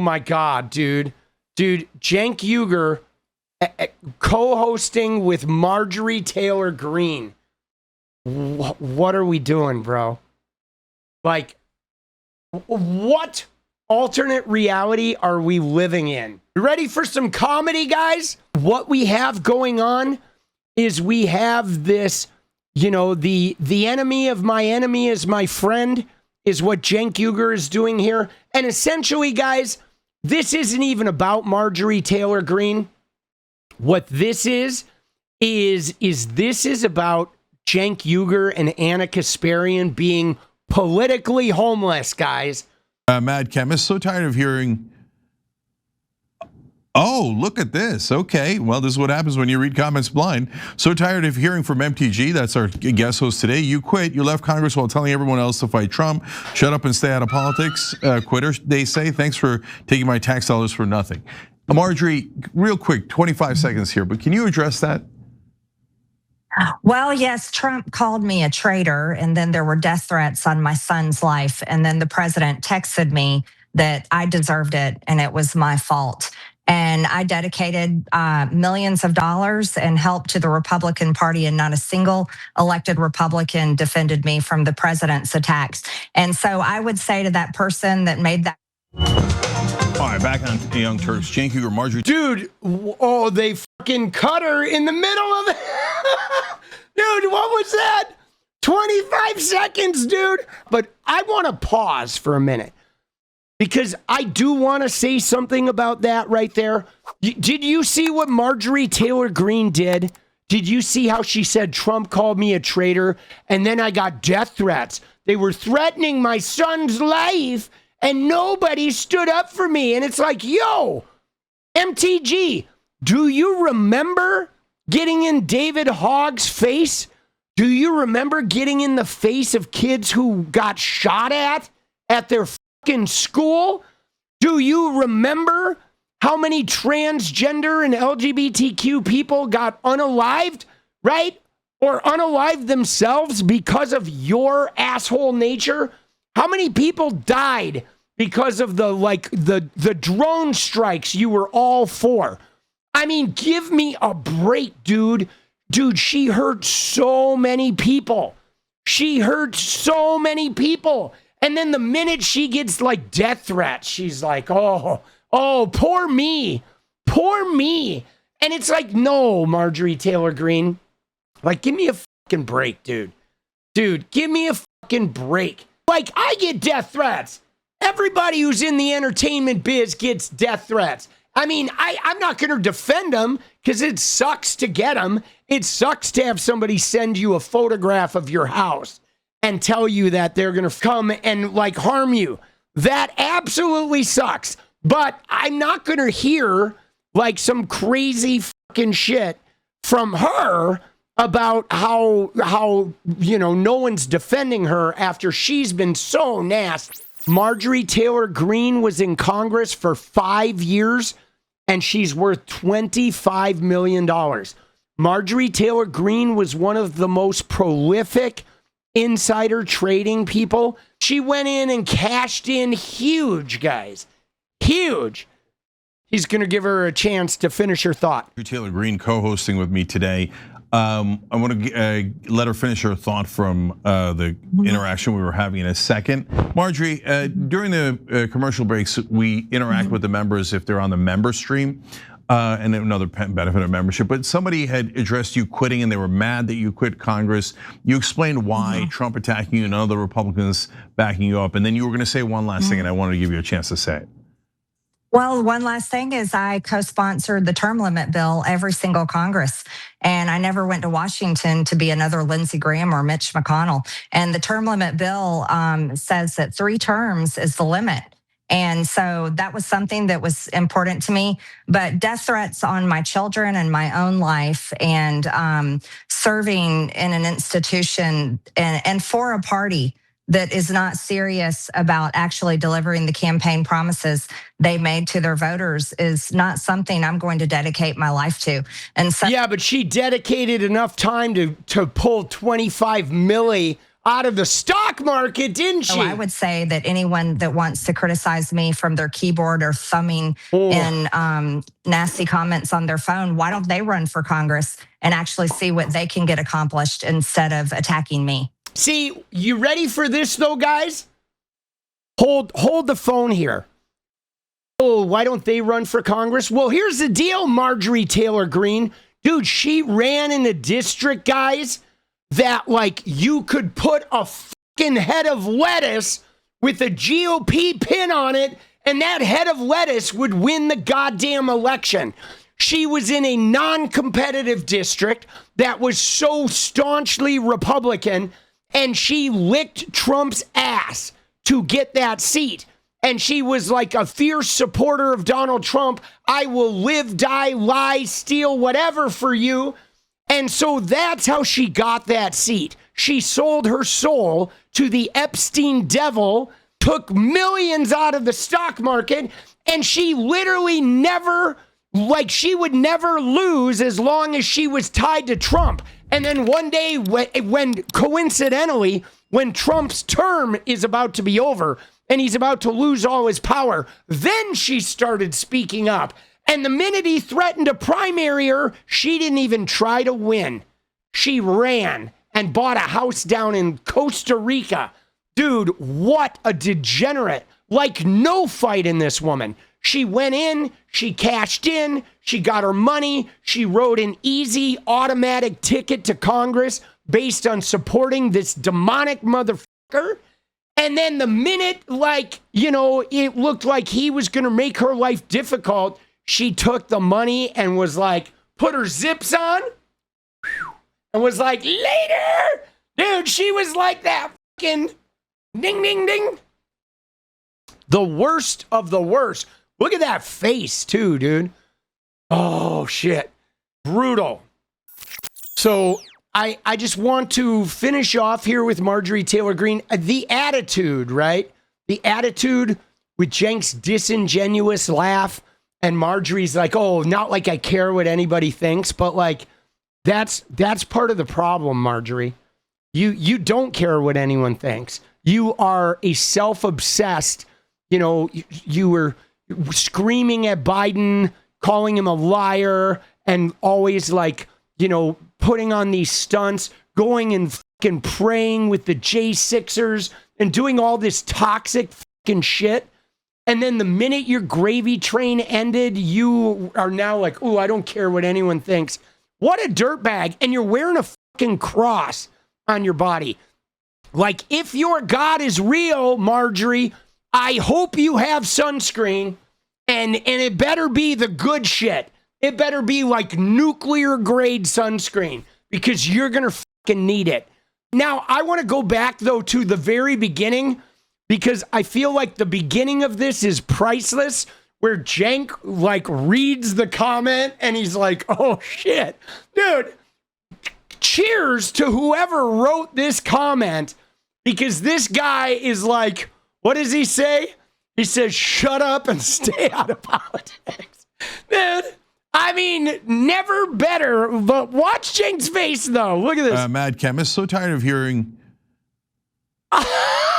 my God, dude. Dude, Cenk Uygur co-hosting with Marjorie Taylor Greene. What are we doing, bro? Like, what alternate reality are we living in? You ready for some comedy, guys? What we have going on is we have this, you know, the enemy of my enemy is my friend is what Cenk Uygur is doing here. And essentially, guys, this isn't even about Marjorie Taylor Greene. What this is this is about Cenk Uygur and 𝗙𝗙𝗋𝗆cie being politically homeless, guys. Mad Chemist, so tired of hearing, oh, look at this. Okay, well, this is what happens when you read comments blind. So tired of hearing from MTG, that's our guest host today. You quit, you left Congress while telling everyone else to fight Trump. Shut up and stay out of politics. Quitter, they say. Thanks for taking my tax dollars for nothing. Marjorie, real quick, 25 seconds here, but can you address that? Well, yes, Trump called me a traitor, and then there were death threats on my son's life. And then the president texted me that I deserved it and it was my fault. And I dedicated millions of dollars and help to the Republican Party, and not a single elected Republican defended me from the president's attacks. And so I would say to that person that made that. All right, back on Young Turks. Cenk Uygur, Marjorie. Dude, oh, they fucking cut her in the middle of it. Dude, what was that? 25 seconds, dude. But I want to pause for a minute because I do want to say something about that right there. Did you see what Marjorie Taylor Greene did? Did you see how she said Trump called me a traitor and then I got death threats? They were threatening my son's life and nobody stood up for me. And it's like, yo, MTG, do you remember getting in David Hogg's face? Do you remember getting in the face of kids who got shot at their fucking school? Do you remember how many transgender and LGBTQ people got unalived, right? Or unalived themselves because of your asshole nature? How many people died because of the drone strikes you were all for? I mean, give me a break, dude. Dude, she hurt so many people. She hurt so many people. And then the minute she gets like death threats, she's like, oh, poor me. Poor me. And it's like, no, Marjorie Taylor Greene. Like, give me a fucking break, dude. Dude, give me a fucking break. Like, I get death threats. Everybody who's in the entertainment biz gets death threats. I mean, I'm not going to defend them because it sucks to get them. It sucks to have somebody send you a photograph of your house and tell you that they're going to come and like harm you. That absolutely sucks. But I'm not going to hear like some crazy fucking shit from her about how you know, no one's defending her after she's been so nasty. Marjorie Taylor Greene was in Congress for 5 years and she's worth $25 million. Marjorie Taylor Greene was one of the most prolific insider trading people. She went in and cashed in huge, guys. Huge. He's going to give her a chance to finish her thought. Marjorie Taylor Greene co-hosting with me today. I want to let her finish her thought from the interaction we were having in a second. Marjorie, during the commercial breaks, we interact with the members if they're on the member stream, and another benefit of membership. But somebody had addressed you quitting and they were mad that you quit Congress. You explained why Trump attacking you and other Republicans backing you up. And then you were going to say one last thing and I wanted to give you a chance to say it. Well, one last thing is I co-sponsored the term limit bill every single Congress. And I never went to Washington to be another 𝗫𝗡 Graham or Mitch McConnell. And the term limit bill says that 3 terms is the limit. And so that was something that was important to me. But death threats on my children and my own life and serving in an institution and for a party that is not serious about actually delivering the campaign promises they made to their voters is not something I'm going to dedicate my life to. And so, yeah, but she dedicated enough time to pull 25 milli out of the stock market, didn't she? So I would say that anyone that wants to criticize me from their keyboard or thumbing in nasty comments on their phone, why don't they run for Congress and actually see what they can get accomplished instead of attacking me? See, you ready for this though, guys? Hold the phone here. Oh, why don't they run for Congress? Well, here's the deal, Marjorie Taylor Greene. Dude, she ran in a district, guys, that like you could put a fucking head of lettuce with a GOP pin on it, and that head of lettuce would win the goddamn election. She was in a non-competitive district that was so staunchly Republican, and she licked Trump's ass to get that seat. And she was like a fierce supporter of Donald Trump. I will live, die, lie, steal, whatever for you. And so that's how she got that seat. She sold her soul to the Epstein devil, took millions out of the stock market, and she literally never, like she would never lose as long as she was tied to Trump. And then one day when coincidentally, when Trump's term is about to be over and he's about to lose all his power, then she started speaking up. And the minute he threatened to primary her, she didn't even try to win. She ran and bought a house down in Costa Rica. Dude, what a degenerate. Like no fight in this woman. She went in, she cashed in, she got her money, she wrote an easy automatic ticket to Congress based on supporting this demonic motherfucker. And then the minute, like, you know, it looked like he was going to make her life difficult, she took the money and was like, put her zips on and was like, later. Dude, she was like that fucking ding, ding, ding. The worst of the worst. Look at that face too, dude. Oh, shit. Brutal. So I just want to finish off here with Marjorie Taylor Greene. The attitude, right? The attitude with Cenk's disingenuous laugh. And Marjorie's like, oh, not like I care what anybody thinks, but like, that's part of the problem, Marjorie. You don't care what anyone thinks. You are a self-obsessed, you know, you were screaming at Biden, calling him a liar, and always like, you know, putting on these stunts, going and fucking praying with the J6ers and doing all this toxic fucking shit. And then the minute your gravy train ended, you are now like, oh, I don't care what anyone thinks. What a dirtbag. And you're wearing a fucking cross on your body. Like, if your God is real, Marjorie, I hope you have sunscreen, and it better be the good shit. It better be like nuclear grade sunscreen, because you're going to fucking need it. Now, I want to go back, though, to the very beginning, because I feel like the beginning of this is priceless, where Cenk like reads the comment and he's like, oh shit, dude, cheers to whoever wrote this comment, because this guy is like, what does he say? He says, shut up and stay out of politics. Dude, I mean, never better, but watch Cenk's face though. Look at this. Mad Chemist, so tired of hearing.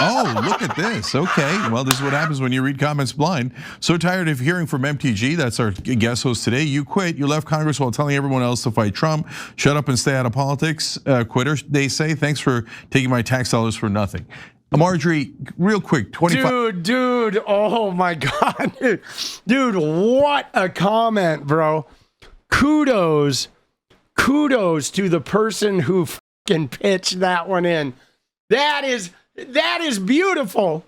Oh, look at this. Okay, well, this is what happens when you read comments blind. So tired of hearing from MTG, that's our guest host today. You quit, you left Congress while telling everyone else to fight Trump. Shut up and stay out of politics. Quitter, they say. Thanks for taking my tax dollars for nothing. Marjorie, real quick, 25. Dude, oh my God, dude, what a comment, bro. Kudos to the person who fucking pitched that one in. That is beautiful.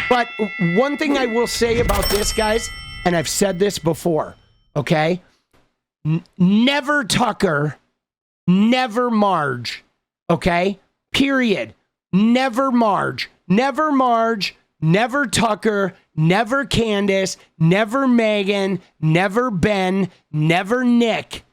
But one thing I will say about this, guys, and I've said this before, okay? Never Tucker, never Marge, okay? Period. Never Marge, never Tucker, never Candace, never Megan, never Ben, never Nick,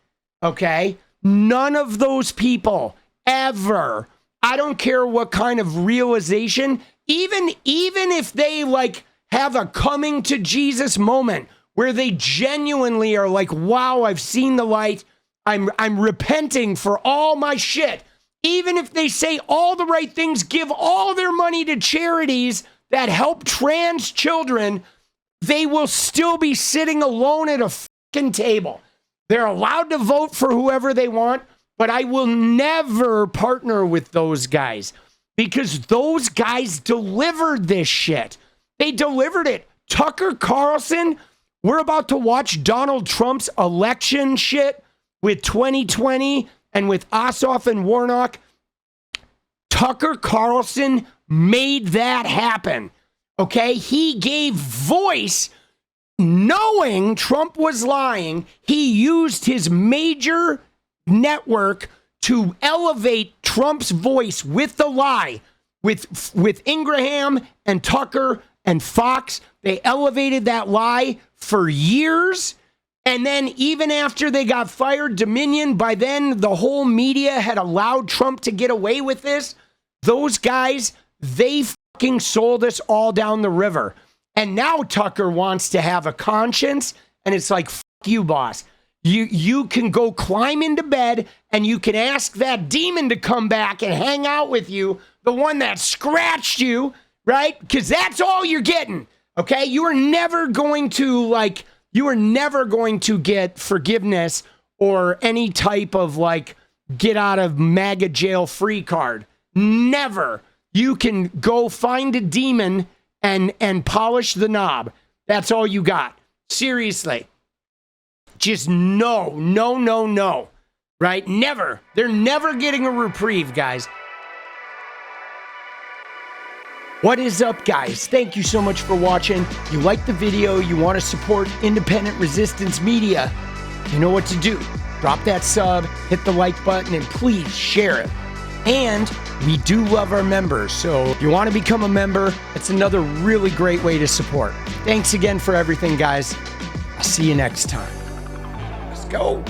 okay? None of those people ever. I don't care what kind of realization, even if they like have a coming to Jesus moment where they genuinely are like, wow, I've seen the light. I'm repenting for all my shit. even if they say all the right things, give all their money to charities that help trans children, they will still be sitting alone at a fucking table. They're allowed to vote for whoever they want, but I will never partner with those guys because those guys delivered this shit. They delivered it. Tucker Carlson, we're about to watch Donald Trump's election shit with 2020 and with Ossoff and Warnock. Tucker Carlson made that happen. Okay? He gave voice knowing Trump was lying. He used his major network to elevate Trump's voice with the lie. With Ingraham and Tucker and Fox, they elevated that lie for years. And then even after they got fired, Dominion, by then the whole media had allowed Trump to get away with this. Those guys, they fucking sold us all down the river. And now Tucker wants to have a conscience, and it's like, fuck you, boss. You can go climb into bed and you can ask that demon to come back and hang out with you, the one that scratched you, right? Because that's all you're getting, okay? You are never going to get forgiveness or any type of like get out of MAGA jail free card. Never. You can go find a demon and polish the knob. That's all you got. Seriously. Just no, right? Never. They're never getting a reprieve, guys. What is up, guys? Thank you so much for watching. You like the video, you want to support independent resistance media, you know what to do. Drop that sub, hit the like button, and please share it. And we do love our members, so if you want to become a member, it's another really great way to support. Thanks again for everything, guys. I'll see you next time. Let's go.